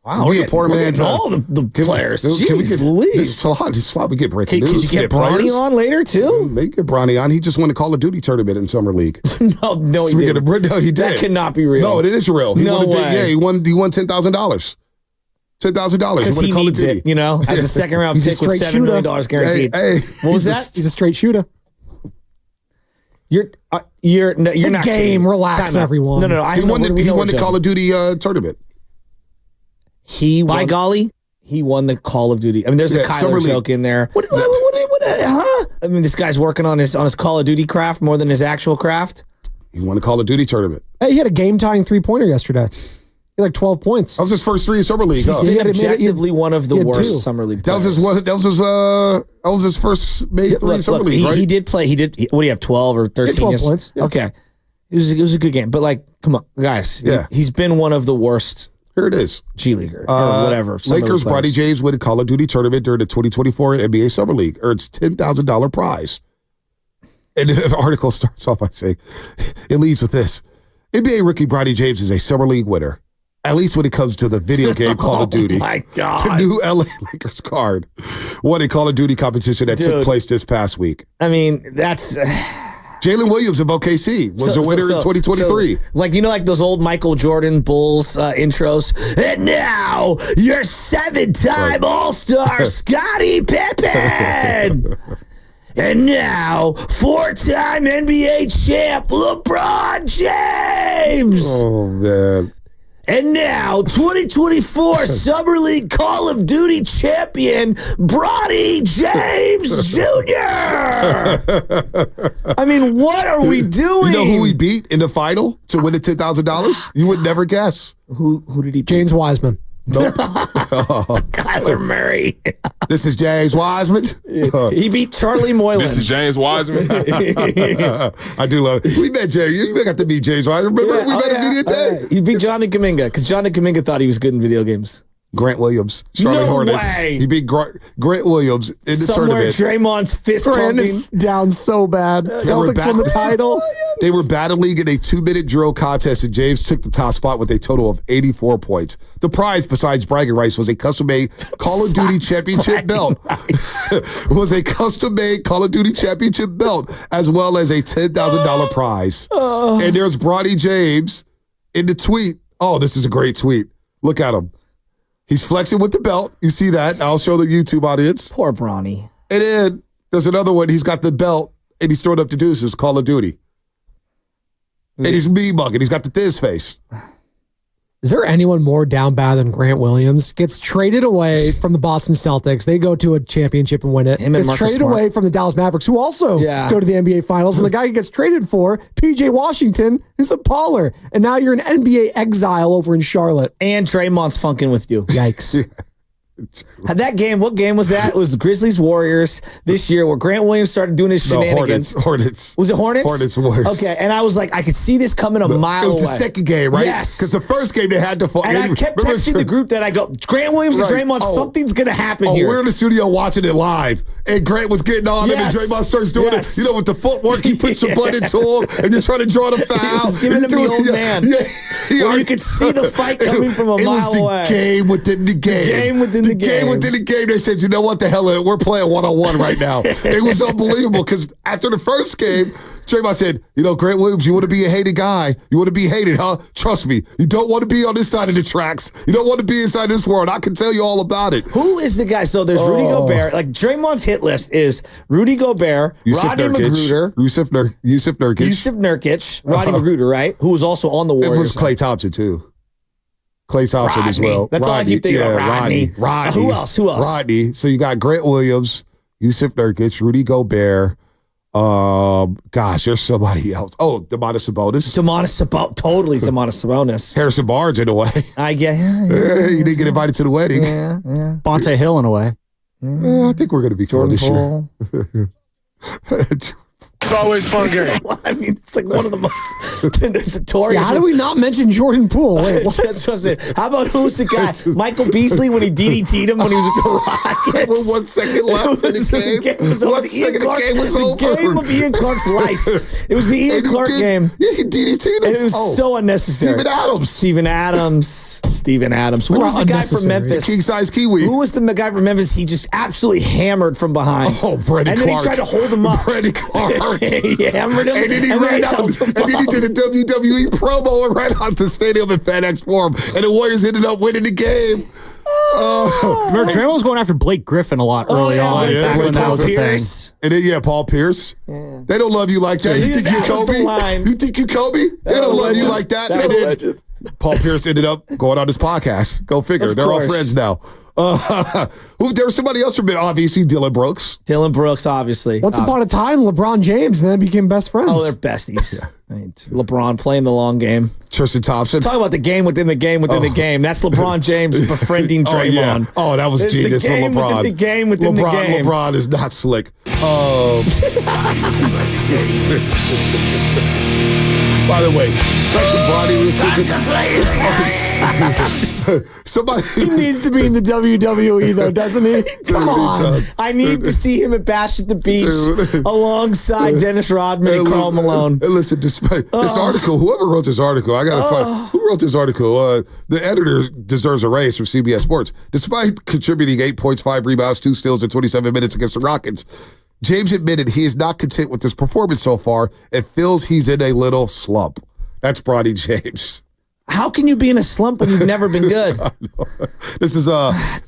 Wow, we a poor man. All the players. Can we get Louise. This is why we get breaking news. Could you get Bronny on later too? Make get Bronny on. He just won the Call of Duty tournament in Summer League. no, he didn't. No, he did. That cannot be real. No, it is real. He won he won $10,000. $10,000 because he needs it. You know, as a second round pick with $7 million guaranteed. Hey, what was that? He's a straight shooter. You're not game. Kidding. Relax, everyone. No. He won the Call of Duty tournament. By golly, he won the Call of Duty. I mean, there's a Kyler joke in there. What, huh? I mean, this guy's working on his Call of Duty craft more than his actual craft. He won the Call of Duty tournament. Hey, he had a game-tying three-pointer yesterday. He had like 12 points. That was his first three in Summer League. He's been objectively one of the worst Summer League players. That was his first three in Summer League, right? He did play. What do you have, 12 or 13? 12 points. Yeah. Okay. It was a good game. But, like, come on, guys. Yeah. He's been one of the worst. Here it is. G Leaguer or whatever. Lakers Bronny James win the Call of Duty tournament during the 2024 NBA Summer League. Earns $10,000 prize. And the article starts off by saying, it leads with this. NBA rookie Bronny James is a Summer League winner. At least when it comes to the video game Call of Duty. Oh, my God. The new LA Lakers card won a Call of Duty competition that took place this past week. I mean, that's... Jalen Williams of OKC was the winner in 2023. Like, you know, like those old Michael Jordan Bulls intros. And now, your 7-time All-Star, Scottie Pippen. And now, 4-time NBA champ, LeBron James. Oh, man. And now, 2024 Summer League Call of Duty champion, Bronny James Jr. I mean, what are we doing? You know who he beat in the final to win the $10,000? You would never guess. Who did he beat? James Wiseman. Nope. Kyler Murray. This is James Wiseman. He beat Charlie Moylan. This is James Wiseman. I do love it. We met James. You got to meet James Wiseman. Remember we met him immediate day? He beat Jonathan Kuminga because Jonathan Kuminga thought he was good in video games. Grant Williams, Charlotte Hornets. Way. He beat Grant Williams in the Somewhere tournament. Draymond's fist Grant pumping. is down so bad. Celtics won the title. They were battling in a 2-minute drill contest, and James took the top spot with a total of 84 points. The prize, besides bragging rights, was a custom-made Call of Duty championship belt. Was a custom-made Call of Duty championship belt, as well as a $10,000 prize. And there's Bronny James in the tweet. Oh, this is a great tweet. Look at him. He's flexing with the belt. You see that? I'll show the YouTube audience. Poor Bronny. And then there's another one. He's got the belt, and he's throwing up the deuces, Call of Duty. And he's me-mugging. He's got the Thiz face. Is there anyone more down bad than Grant Williams? Gets traded away from the Boston Celtics. They go to a championship and win it. Him and Gets Marcus traded Smart. away from the Dallas Mavericks, who also go to the NBA Finals. And the guy he gets traded for, PJ Washington, is a baller. And now you're in NBA exile over in Charlotte. And Draymond's funking with you. Yikes. Had that game, what game was that? It was the Grizzlies Warriors this year where Grant Williams started doing his shenanigans. Hornets. Was it Hornets? Hornets Warriors. Okay, and I was like, I could see this coming a mile away. It was the second game, right? Yes. Because the first game they had to fall. And I kept texting the group that I go, Grant Williams and Draymond, something's going to happen here. We're in the studio watching it live, and Grant was getting on him, and Draymond starts doing it. You know, with the footwork, he puts your butt into him, and you're trying to draw the foul. He was giving him the old man. Where you could see the fight coming from a mile away. It was the game within the game. The game within the game. The game within the game. They said, you know what, the hell, we're playing one-on-one right now. It was unbelievable, because after the first game, Draymond said, you know, Grant Williams, you want to be a hated guy. You want to be hated, huh? Trust me. You don't want to be on this side of the tracks. You don't want to be inside this world. I can tell you all about it. Who is the guy? So there's Rudy Gobert. Like, Draymond's hit list is Rudy Gobert, Rodney Magruder, Yusuf Nurkic, Rodney Magruder, right? Who was also on the Warriors. It was Klay Thompson, too. Klay Thompson as well. That's all I keep thinking of. Rodney. Who else? Rodney. So you got Grant Williams, Yusuf Nurkic, Rudy Gobert. Gosh, there's somebody else. Oh, Domantas Sabonis. Totally Domantas Sabonis. Harrison Barnes in a way. I guess. He didn't get invited to the wedding. Yeah. Bonte Hill in a way. I think we're going to be Jordan this Poole. year. It's always fun game. I mean, it's like one of the most notorious. Yeah, how do we not mention Jordan Poole? Wait, what? That's what I'm saying. How about who's the guy? Michael Beasley when he DDT'd him when he was with the Rockets. With 1 second left in the game. 1 second the game was over. The game of Ian Clark's life. It was the Ian Clark game. Yeah, he DDT'd him. And it was so unnecessary. Steven Adams. Who was the guy from Memphis? King-size Kiwi. Who was the guy from Memphis he just absolutely hammered from behind? Oh, Brady Clark. And then he tried to hold him up. Brady Clark. He hammered him. And then he ran out. And then he did a WWE promo and ran out the stadium at FedEx Forum. And the Warriors ended up winning the game. Remember, Draymond was going after Blake Griffin a lot early on. Yeah, back when that was a thing. And then, Paul Pierce. Yeah. They don't love you like that. You think you're Kobe? You think you're Kobe? They don't love you like that. And then Paul Pierce ended up going on this podcast. Go figure. They're all friends now. There was somebody else from it, obviously, Dylan Brooks. Dylan Brooks, obviously. Once upon a time, LeBron James, and then became best friends. Oh, they're besties. LeBron playing the long game. Tristan Thompson. Talk about the game within the game within the game. That's LeBron James befriending Draymond. Oh, that was genius from LeBron. Within the game within the game. LeBron is not slick. By the way, back to Bronny. Somebody he needs to be in the WWE though, doesn't he? Come on. I need to see him at Bash at the Beach alongside Dennis Rodman and Karl Malone. Listen, despite this article, whoever wrote this article, I gotta find who wrote this article. The editor deserves a raise from CBS Sports. Despite contributing 8 points, 5 rebounds, 2 steals in 27 minutes against the Rockets, James admitted he is not content with his performance so far and feels he's in a little slump. That's Bronny James. How can you be in a slump when you've never been good? This is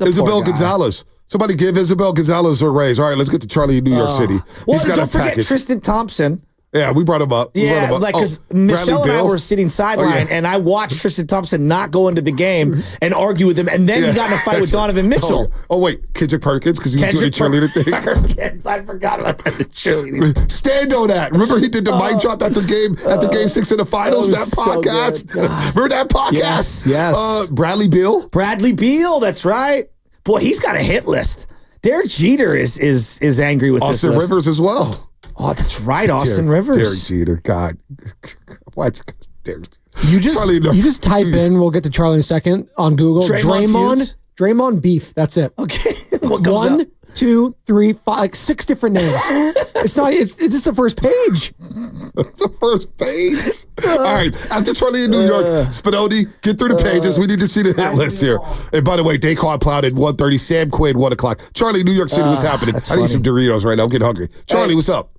Isabel Gonzalez. Somebody give Isabel Gonzalez a raise. All right, let's get to Charlie in New York City. Well, don't forget Tristan Thompson. Yeah, we brought him up. Because Michelle and I were sitting sideline, and I watched Tristan Thompson not go into the game and argue with him, and then he got in a fight with Donovan Mitchell. Oh wait, Kendrick Perkins, because he was doing the cheerleader thing. Perkins, I forgot about that, the cheerleader. Stand on that. Remember he did the mic drop at the game 6 in the finals? That podcast. So remember that podcast? Yes. Bradley Beal. Bradley Beal, that's right. Boy, he's got a hit list. Derek Jeter is angry with Austin this list. Rivers as well. Oh, that's right, Austin Rivers. Derek Jeter, God. What? Derek. You just type in, we'll get to Charlie in a second, on Google, Draymond beef. That's it. Okay. 1, 2, 3, 5, like 6 different names. It's just the first page. It's the first page. All right. After Charlie in New York, Spinoni, get through the pages. We need to see the hit list here. And by the way, Daquan Plowden, 1:30. Sam Quinn, 1 o'clock. Charlie, New York City, what's happening? I need some Doritos right now. I'm getting hungry. Charlie, what's up?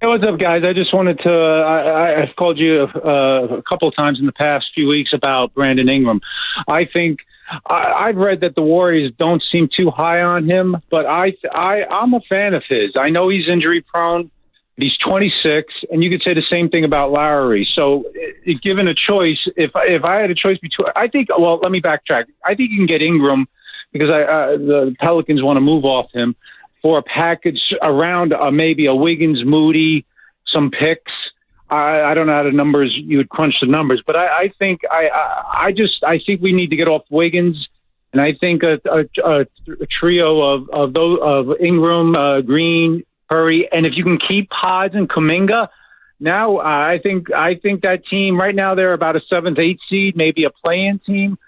Hey, what's up, guys? I just wanted to, I've called you a couple of times in the past few weeks about Brandon Ingram. I think I've read that the Warriors don't seem too high on him, but I'm a fan of his. I know he's injury prone. He's 26, and you could say the same thing about Lowry. So given a choice, if I had a choice between, let me backtrack. I think you can get Ingram because the Pelicans want to move off him for a package around maybe a Wiggins, Moody, some picks. I don't know how you would crunch the numbers, but I think we need to get off Wiggins, and I think a trio of Ingram, Green, Curry, and if you can keep Pods and Kuminga, now I think that team right now they're about a 7th, 8th seed, maybe a play-in team.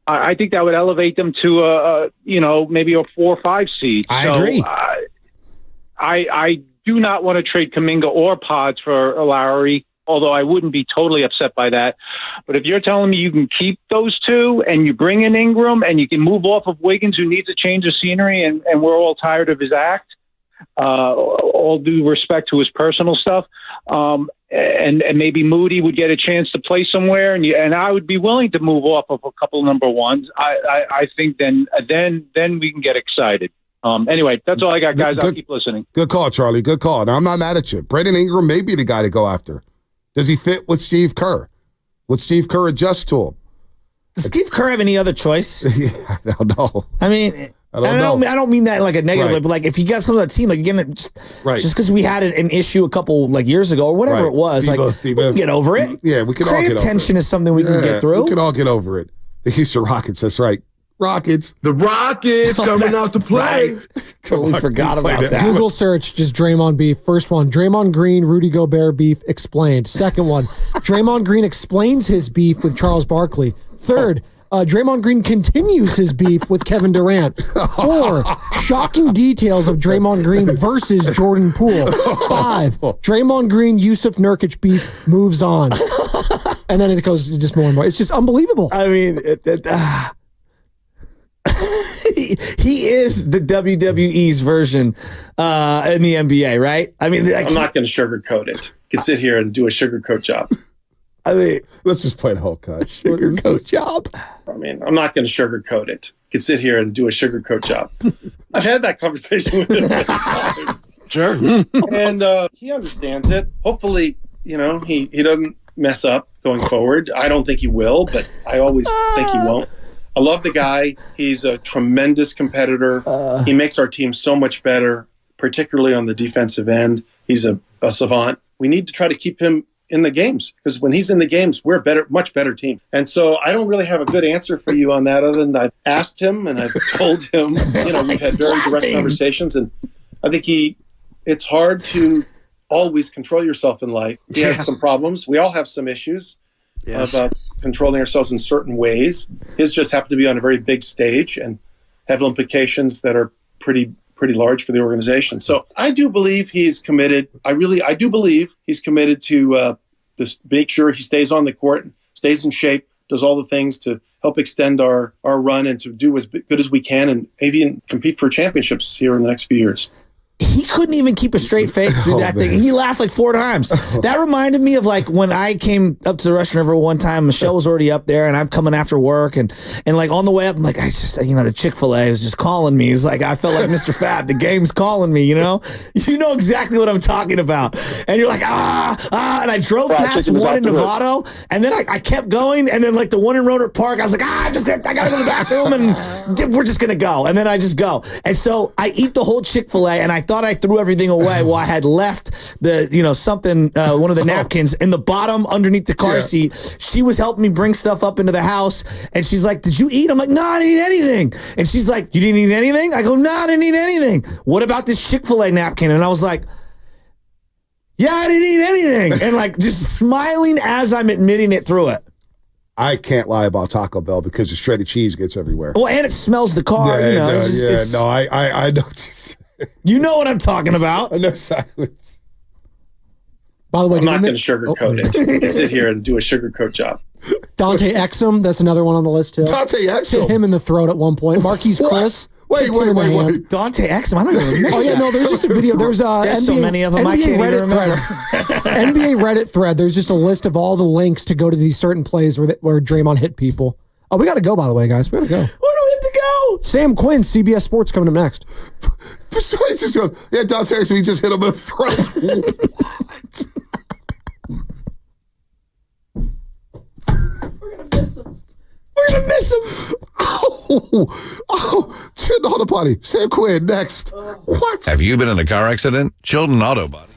I think that would elevate them to maybe a 4 or 5 seed. I agree. I do not want to trade Kuminga or Pods for Lowry, although I wouldn't be totally upset by that. But if you're telling me you can keep those two and you bring in Ingram and you can move off of Wiggins, who needs a change of scenery, and we're all tired of his act, all due respect to his personal stuff, and maybe Moody would get a chance to play somewhere, and I would be willing to move off of a couple number ones. I think then we can get excited. Anyway, that's all I got, guys. I'll keep listening. Good call, Charlie. Good call. Now, I'm not mad at you. Brandon Ingram may be the guy to go after. Does he fit with Steve Kerr? Would Steve Kerr adjust to him? Does Steve Kerr have any other choice? I don't know. I mean, I don't mean that in like a negative way, but like if he gets on the team, like again, just because we had an issue a couple like years ago or whatever it was, we can get over it. Yeah, we can all get over it. Creative tension is something we can get through. We can all get over it. The Houston Rockets, that's right. Rockets. The Rockets coming out to play. Right. Totally forgot about that. Google search, just Draymond beef. First one, Draymond Green, Rudy Gobert beef explained. Second one, Draymond Green explains his beef with Charles Barkley. Third, Draymond Green continues his beef with Kevin Durant. 4, shocking details of Draymond Green versus Jordan Poole. 5, Draymond Green, Yusuf Nurkic beef moves on. And then it goes just more and more. It's just unbelievable. I mean, he is the WWE's version in the NBA, right? I mean, I'm not going to sugarcoat it. You can sit here and do a sugarcoat job. I mean, let's just play the whole cut. Sugarcoat job. I mean, I'm not going to sugarcoat it. You can sit here and do a sugarcoat job. I've had that conversation with him many times. Sure. And he understands it. Hopefully, he doesn't mess up going forward. I don't think he will, but I always think he won't. I love the guy. He's a tremendous competitor. He makes our team so much better, particularly on the defensive end. He's a savant. We need to try to keep him in the games, because when he's in the games, we're a much better team. And so I don't really have a good answer for you on that, other than I've asked him and I've told him, we've had very direct conversations, and I think it's hard to always control yourself in life. He has some problems. We all have some issues about controlling ourselves in certain ways. His just happened to be on a very big stage and have implications that are pretty large for the organization. So I do believe he's committed. I do believe he's committed to make sure he stays on the court, stays in shape, does all the things to help extend our run and to do as good as we can and even compete for championships here in the next few years. He couldn't even keep a straight face through that thing. He laughed like 4 times. That reminded me of like when I came up to the Russian River one time. Michelle was already up there, and I'm coming after work, and like on the way up, I'm like, the Chick-fil-A is just calling me. It's like I felt like Mr. Fab. The game's calling me. You know exactly what I'm talking about. And you're like and I drove past one in Novato, and then I kept going, and then like the one in Rohnert Park, I was like, I gotta go to the bathroom, and we're just gonna go, and then I just go, and so I eat the whole Chick-fil-A, and I thought I threw everything away. Well, I had left one of the napkins in the bottom underneath the car seat. She was helping me bring stuff up into the house, and she's like, "Did you eat?" I'm like, "No, I didn't eat anything." And she's like, "You didn't eat anything?" I go, "No, I didn't eat anything." "What about this Chick-fil-A napkin?" And I was like, "Yeah, I didn't eat anything." And like just smiling as I'm admitting it through it. I can't lie about Taco Bell because the shredded cheese gets everywhere. Well, and it smells the car. I know. You know what I'm talking about. I know silence. By the way, I'm not going to sugarcoat it. You can sit here and do a sugarcoat job. Dante Exum, that's another one on the list too. Dante Exum. Hit him in the throat at one point. Marquise Chris. Wait. Dante Exum. I don't even remember. Oh yeah, no. There's just a video. There's NBA, so many of them. I can't even remember. NBA Reddit thread. There's just a list of all the links to go to these certain plays where Draymond hit people. Oh, we got to go. By the way, guys, we got to go. Where do we have to go? Sam Quinn, CBS Sports, coming up next. So he just goes, Dante, so he just hit him in the throat. What? We're gonna miss him. Chill on the potty. Sam Quinn next. What? Have you been in a car accident? Chilton Auto Body.